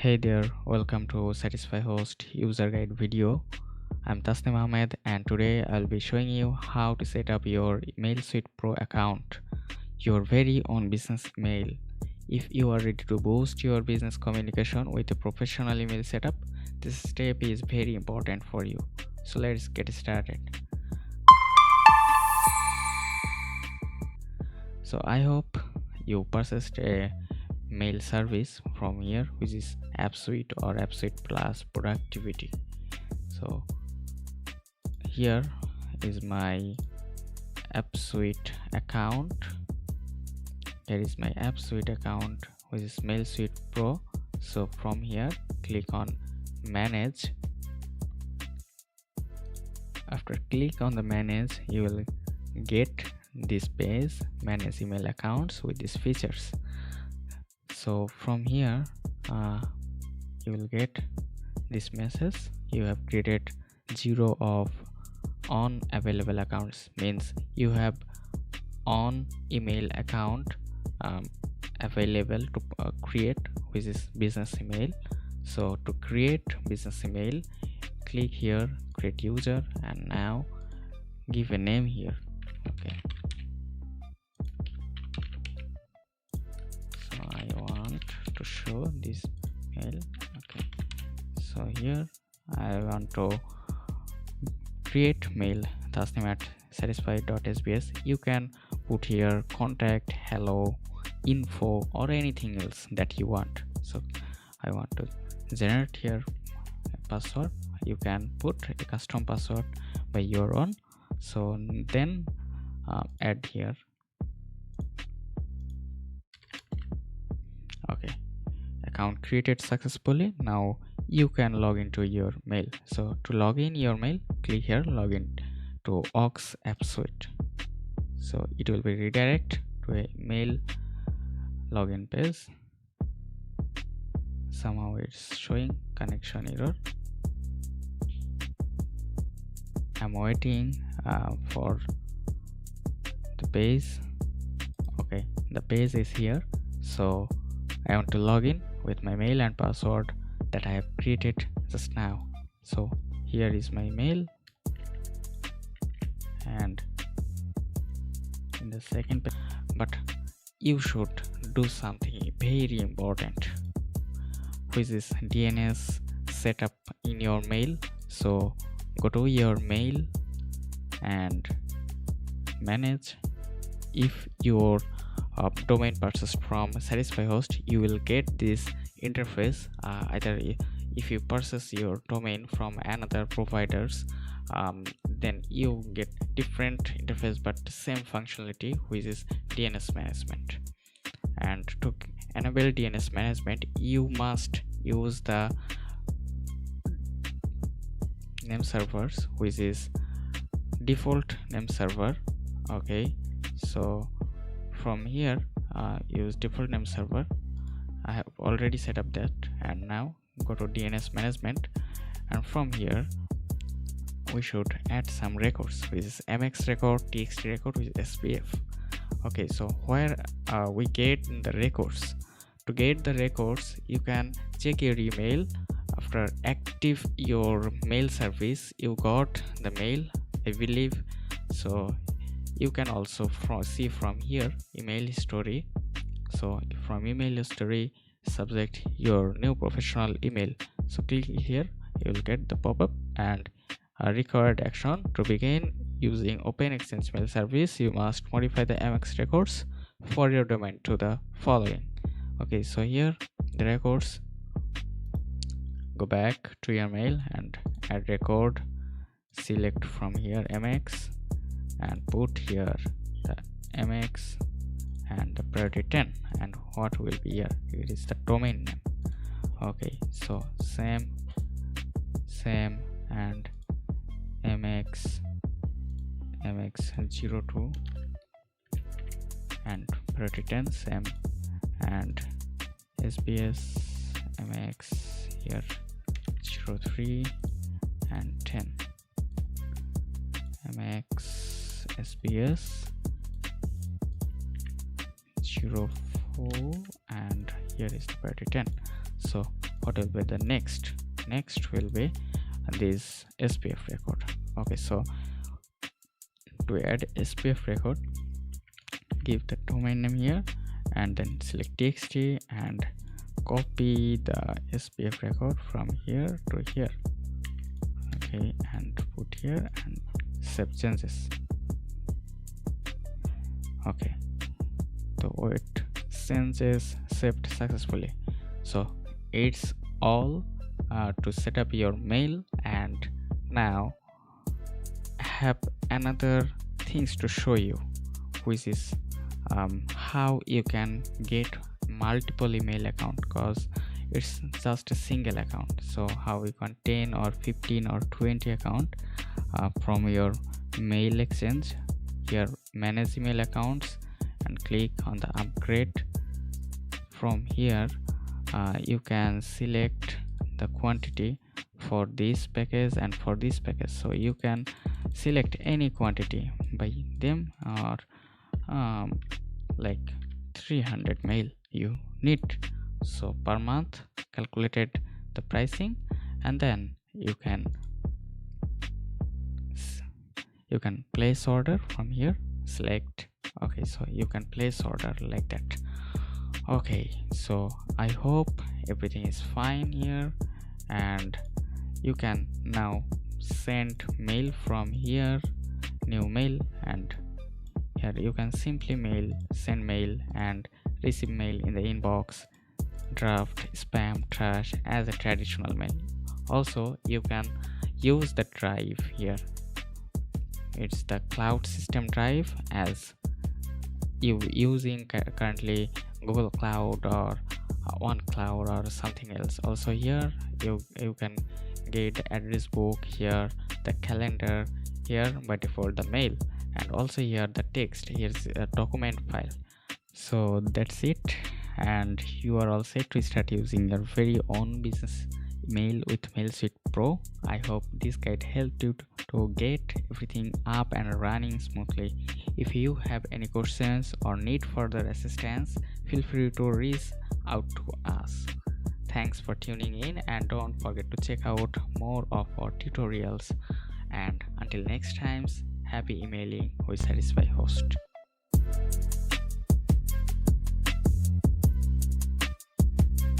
Hey there, welcome to Satisfyhost user guide video. I'm Tasnim Ahmed and today I'll be showing you how to set up your Mail Suite Pro account, your very own business email. If you are ready to boost your business communication with a professional email setup, this step is very important for you. So let's get started. So I hope you purchased a mail service from here, which is App Suite or App Suite Plus Productivity. So here is my App Suite account. Here is my App Suite account, which is Mail Suite Pro. So from here, click on Manage. After click on the Manage, you will get this page, Manage Email Accounts with these features. So from here you will get this message: you have created 0 of unavailable accounts, means you have on email account available to create, which is business email. So to create business email, click here, create user, and now give a name here. Okay, so I want to show this mail. Okay, so here I want to create mail Tasnim at satisfy.sbs. You can put here contact, hello, info, or anything else that you want. So I want to generate here a password. You can put a custom password by your own. So then add here. Okay, account created successfully. Now you can log into your mail. So to log in your mail, click here, login to Aux App Suite. So it will be redirect to a mail login page. Somehow it's showing connection error. I'm waiting for the page. Okay, the page is here. So I want to log in with my mail and password that I have created just now. So here is my mail, and in the second page, but you should do something very important, which is DNS setup in your mail. So go to your mail and manage. If your domain purchased from Satisfyhost, you will get this interface. Either if you purchase your domain from another providers, then you get different interface but same functionality, which is DNS management. And to enable DNS management, you must use the name servers, which is default name server. Okay, so from here use default name server. I have already set up that, and now go to DNS management, and from here we should add some records, which is mx record, txt record, with SPF. Okay, so where we get the records. To get the records, you can check your email. After active your mail service, you got the mail, I believe. So you can also see from here email history. So from email history, subject your new professional email. So click here, you will get the pop-up and a required action. To begin using Open Exchange Mail Service, you must modify the MX records for your domain to the following. Okay, so here the records, go back to your mail and add record, select from here MX and put here the MX and the priority 10, and what will be here, it is the domain name. Okay, so same and MX 02 and priority 10 same, and SBS MX here 03 and 10, MX SBS 04, and here is the priority 10. So what will be the next will be this SPF record. Okay, so to add SPF record, give the domain name here and then select txt and copy the SPF record from here to here. Okay, and put here and save changes. Okay, the weight changes saved successfully. So it's all to set up your mail. And now I have another things to show you, which is how you can get multiple email account, because it's just a single account. So how you can 10 or 15 or 20 account from your mail exchange. Here, manage email accounts and click on the upgrade. From here you can select the quantity for this package and for this package. So you can select any quantity by them, or like 300 mail you need. So per month calculated the pricing, and then you can place order from here, select. Okay, so you can place order like that. Okay, so I hope everything is fine here, and you can now send mail from here, new mail, and here you can simply send mail and receive mail in the inbox, draft, spam, trash as a traditional mail. Also you can use the drive here. It's the cloud system drive, as you using currently Google Cloud or OneCloud or something else. Also here you can get the address book here, the calendar here by default, the mail, and also here the text. Here's a document file. So that's it, and you are all set to start using your very own business mail with MailSuite Pro. I hope this guide helped you to get everything up and running smoothly. If you have any questions or need further assistance, feel free to reach out to us. Thanks for tuning in, and don't forget to check out more of our tutorials. And until next time, happy emailing with Satisfyhost.